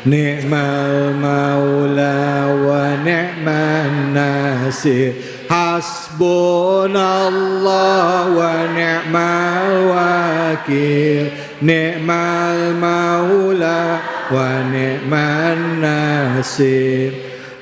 ni'mal maula wa ni'man nasir. Hasbunallah wa ni'mal wakil, ni'mal maula wa ni'man nasir.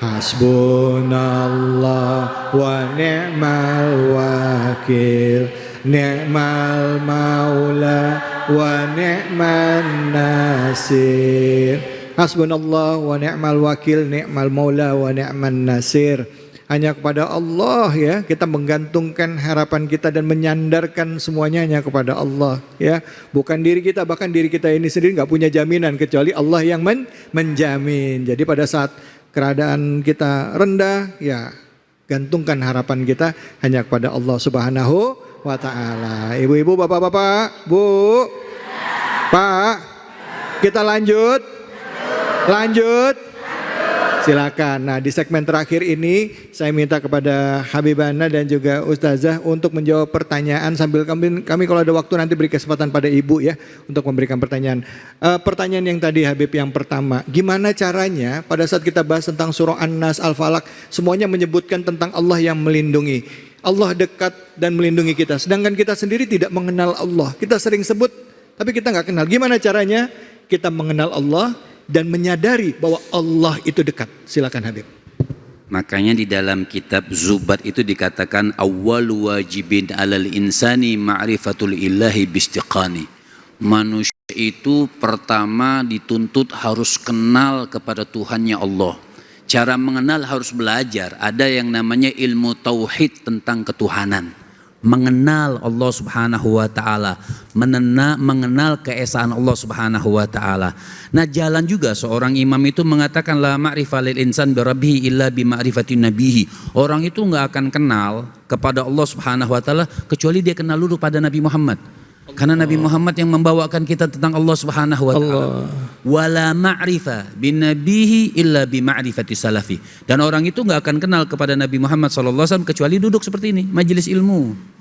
Hasbunallah wa ni'mal wakil, ni'mal maula wa ni'man nasir. Hasbunallah wa ni'mal wakil, ni'mal maula wa ni'man nasir. Hanya kepada Allah ya kita menggantungkan harapan kita dan menyandarkan semuanya hanya kepada Allah ya. Bukan diri kita, bahkan diri kita ini sendiri nggak punya jaminan kecuali Allah yang menjamin. Jadi pada saat keadaan kita rendah ya gantungkan harapan kita hanya kepada Allah Subhanahu wa ta'ala. Ibu-ibu, bapak-bapak, Bu, Pak, kita lanjut. Silakan. Nah, di segmen terakhir ini saya minta kepada Habibana dan juga Ustazah untuk menjawab pertanyaan sambil kami kalau ada waktu nanti beri kesempatan pada Ibu ya untuk memberikan pertanyaan. Pertanyaan yang tadi Habib yang pertama, gimana caranya pada saat kita bahas tentang surah An-Nas, Al-Falaq, semuanya menyebutkan tentang Allah yang melindungi. Allah dekat dan melindungi kita. Sedangkan kita sendiri tidak mengenal Allah. Kita sering sebut tapi kita nggak kenal. Gimana caranya kita mengenal Allah dan menyadari bahwa Allah itu dekat? Silakan Habib. Makanya di dalam kitab Zubat itu dikatakan awwal wajibin alal insani ma'rifatul ilahi bistiqani. Manusia itu pertama dituntut harus kenal kepada Tuhannya Allah. Cara mengenal harus belajar. Ada yang namanya ilmu tauhid tentang ketuhanan. Mengenal Allah Subhanahu wa ta'ala, mengenal keesaan Allah Subhanahu wa ta'ala. Nah, jalan juga seorang imam itu mengatakan la ma'rifa lil insan bi rabbihi illa bi ma'rifati nabihi. Orang itu enggak akan kenal kepada Allah Subhanahu wa ta'ala kecuali dia kenal dulu pada Nabi Muhammad. Karena Nabi Muhammad yang membawakan kita tentang Allah Subhanahu wa ta'ala. Wala ma'rifa bin nabihi illa bi ma'rifati salafi. Dan orang itu enggak akan kenal kepada Nabi Muhammad sallallahu alaihi wasallam kecuali duduk seperti ini, majelis ilmu.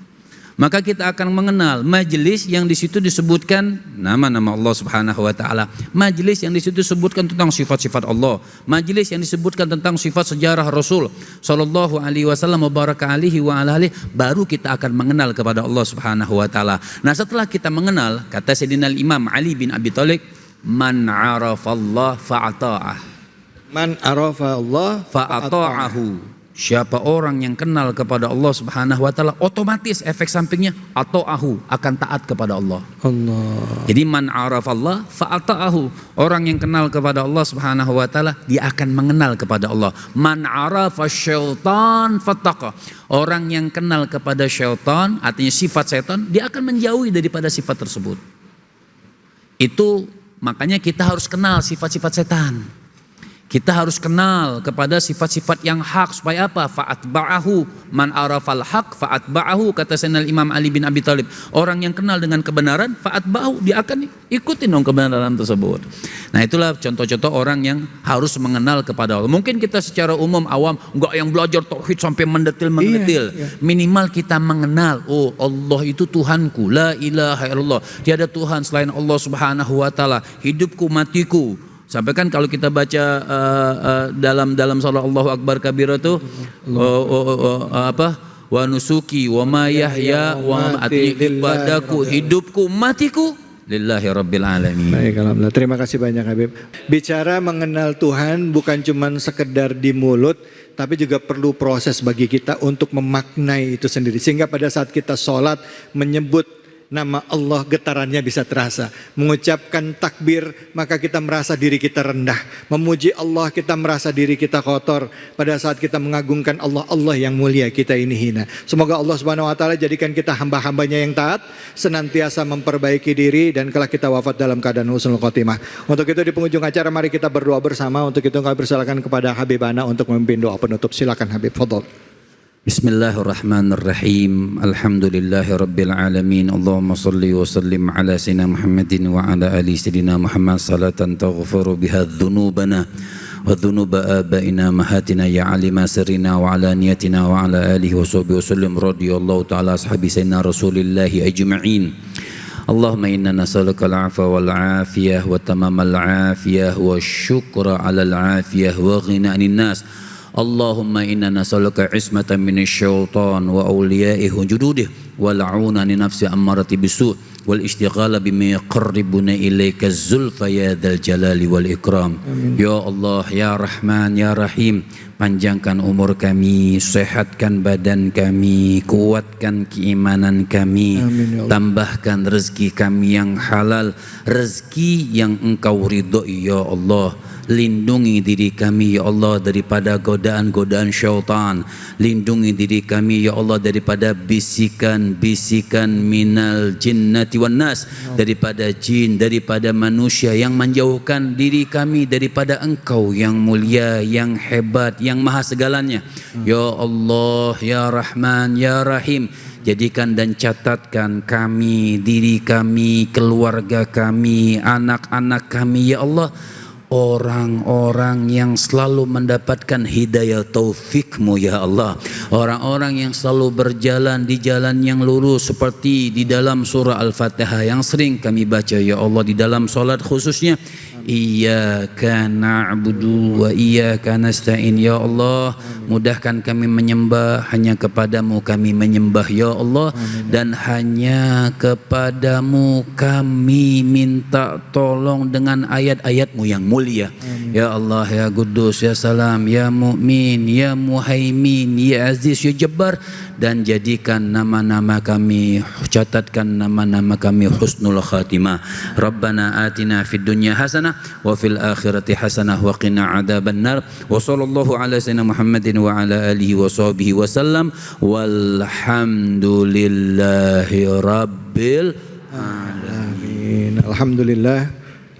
Maka kita akan mengenal majelis yang di situ disebutkan nama-nama Allah Subhanahu wa taala, majelis yang di situ disebutkan tentang sifat-sifat Allah, majelis yang disebutkan tentang sifat sejarah Rasul sallallahu alaihi wasallam wa baraka alihi wa ala alihi, baru kita akan mengenal kepada Allah Subhanahu wa taala. Nah, setelah kita mengenal, kata Sayyidina Imam Ali bin Abi Thalib, man arafallah fa'ata'ah. Man arafa Allah fa'ata'ahu. Siapa orang yang kenal kepada Allah Subhanahu wa taala, otomatis efek sampingnya ata'ahu, akan taat kepada Allah. Jadi man arafallah fa'ata'ahu. Orang yang kenal kepada Allah Subhanahu wa taala, dia akan mengenal kepada Allah. Man arafa syaitan fattaqa. Orang yang kenal kepada syaitan, artinya sifat syaitan, dia akan menjauhi daripada sifat tersebut. Itu makanya kita harus kenal sifat-sifat setan. Kita harus kenal kepada sifat-sifat yang hak supaya apa? Fa'atba'ahu, man arafal haq fa'atba'ahu, kata Sayyidina Imam Ali bin Abi Thalib. Orang yang kenal dengan kebenaran, fa'atba'ahu, dia akan ikutin dong kebenaran tersebut. Nah, itulah contoh-contoh orang yang harus mengenal kepada Allah. Mungkin kita secara umum awam enggak yang belajar tauhid sampai mendetil-mendetil. Iya. Minimal kita mengenal, oh Allah itu Tuhanku, la ilaha illallah. Tiada Tuhan selain Allah Subhanahu wa taala. Hidupku matiku. Sampai kan kalau kita baca dalam surah Allahu Akbar kabira itu apa? Wa nusuki wa ma yahya wa mati, ibadaku, hidupku, matiku lillahi rabbil alamin. Baik, alhamdulillah. Terima kasih banyak Habib. Bicara mengenal Tuhan bukan cuma sekedar di mulut, tapi juga perlu proses bagi kita untuk memaknai itu sendiri. Sehingga pada saat kita sholat menyebut nama Allah, getarannya bisa terasa. Mengucapkan takbir, maka kita merasa diri kita rendah. Memuji Allah, kita merasa diri kita kotor. Pada saat kita mengagungkan Allah, Allah yang mulia, kita ini hina. Semoga Allah Subhanahu wa taala jadikan kita hamba-hambanya yang taat, senantiasa memperbaiki diri, dan kelak kita wafat dalam keadaan husnul khotimah. Untuk itu di penghujung acara mari kita berdoa bersama. Untuk itu kami persilakan kepada Habibana untuk memimpin doa penutup. Silakan Habib, fadhol. Bismillahirrahmanirrahim. Alhamdulillahi rabbil alamin. Allahumma salli wa sallim ala sayyidina Muhammadin wa ala ali sayyidina Muhammad salatan taghfiru biha dhunubana wa dhunuba abaina mahatina ya alima sirrina wa alaniyatina wa ala alihi wa sahbihi wa sallim radhiyallahu ta'ala ashabi sayyidina Rasulillahi ajma'in. Allahumma inna nas'aluka al-'afwa wal-'afiyah wa tamamal 'afiyah wa syukra 'alal 'afiyah wa ghina 'anil nas. Allahumma inna nas'aluka ismatan minasyaitan wa awliya'ihi wa jududihi wa la'una li nafsi ammarati bisu' wal istighala bima yaqarribuna ilaika zulfa ya dzal jalali wal ikram. Ya Allah, ya Rahman, ya Rahim, panjangkan umur kami, sehatkan badan kami, kuatkan keimanan kami. Amin, ya Allah. Tambahkan rezeki kami yang halal, rezeki yang Engkau ridhoi ya Allah. Lindungi diri kami ya Allah daripada godaan-godaan syaitan. Lindungi diri kami ya Allah daripada bisikan-bisikan minal jinnati wan nas, daripada jin, daripada manusia yang menjauhkan diri kami daripada Engkau yang mulia, yang hebat, yang maha segalanya. Ya Allah, ya Rahman, ya Rahim, jadikan dan catatkan kami, diri kami, keluarga kami, anak-anak kami ya Allah, orang-orang yang selalu mendapatkan hidayah taufikmu ya Allah. Orang-orang yang selalu berjalan di jalan yang lurus seperti di dalam surah Al-Fatihah yang sering kami baca ya Allah di dalam solat khususnya. Iyyaka na'budu wa iyyaka nasta'in ya Allah. Mudahkan kami menyembah, hanya kepadamu kami menyembah ya Allah. Dan hanya kepadamu kami minta tolong dengan ayat-ayatmu yang mulia. Ya Allah, ya Qudus, ya Salam, ya Mu'min, ya Muhaimin, ya Aziz, ya Jabbar. Dan jadikan nama-nama kami, catatkan nama-nama kami husnul khatimah. Rabbana atina fid dunya hasanah wa fil akhirati hasanah wa qina adzaban nar. Wa sallallahu ala sayyidina Muhammadin wa ala alihi wa sahbihi wa sallam. Walhamdulillahi rabbil alamin. Alhamdulillah,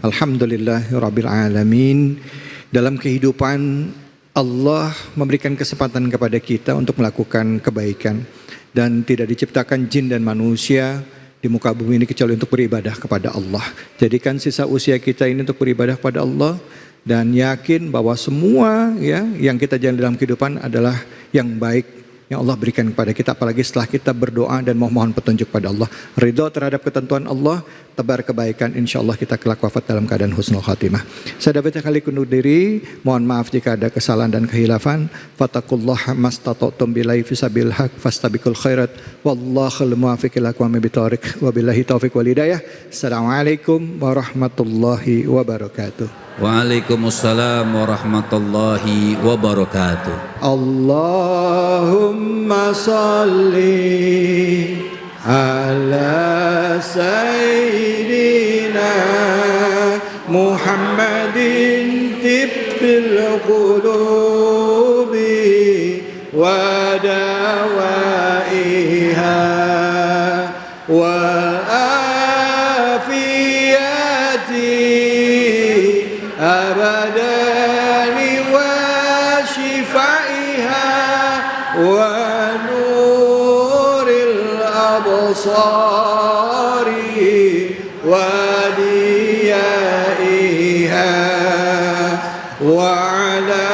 alhamdulillahi rabbil alamin. Dalam kehidupan Allah memberikan kesempatan kepada kita untuk melakukan kebaikan, dan tidak diciptakan jin dan manusia di muka bumi ini kecuali untuk beribadah kepada Allah. Jadikan sisa usia kita ini untuk beribadah kepada Allah, dan yakin bahwa semua ya yang kita jalan dalam kehidupan adalah yang baik yang Allah berikan kepada kita, apalagi setelah kita berdoa dan memohon petunjuk pada Allah, ridho terhadap ketentuan Allah, tebar kebaikan, insya Allah kita kelak wafat dalam keadaan husnul khatimah. Saya dapat kali undur diri, mohon maaf jika ada kesalahan dan kehilafan. Fattaqullaha mastata'tum billahi fisabil haq fastabiqul khairat wallahul muwaffiq ila aqwamit thoriq wabillahi taufiq wal hidayah. Assalamualaikum warahmatullahi wabarakatuh. Waalaikumsalam warahmatullahi wabarakatuh. Allahumma salli ala sayyidina Muhammadin tibbil qulubi wa dawaiha wal afiyati abadani wa shifaiha wa nuril absari wa diyaiha wa ala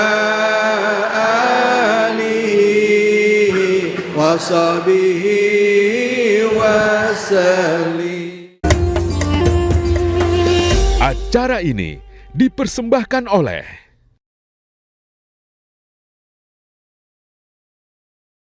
alihi wa sahbihi wa sallim. Acara ini dipersembahkan oleh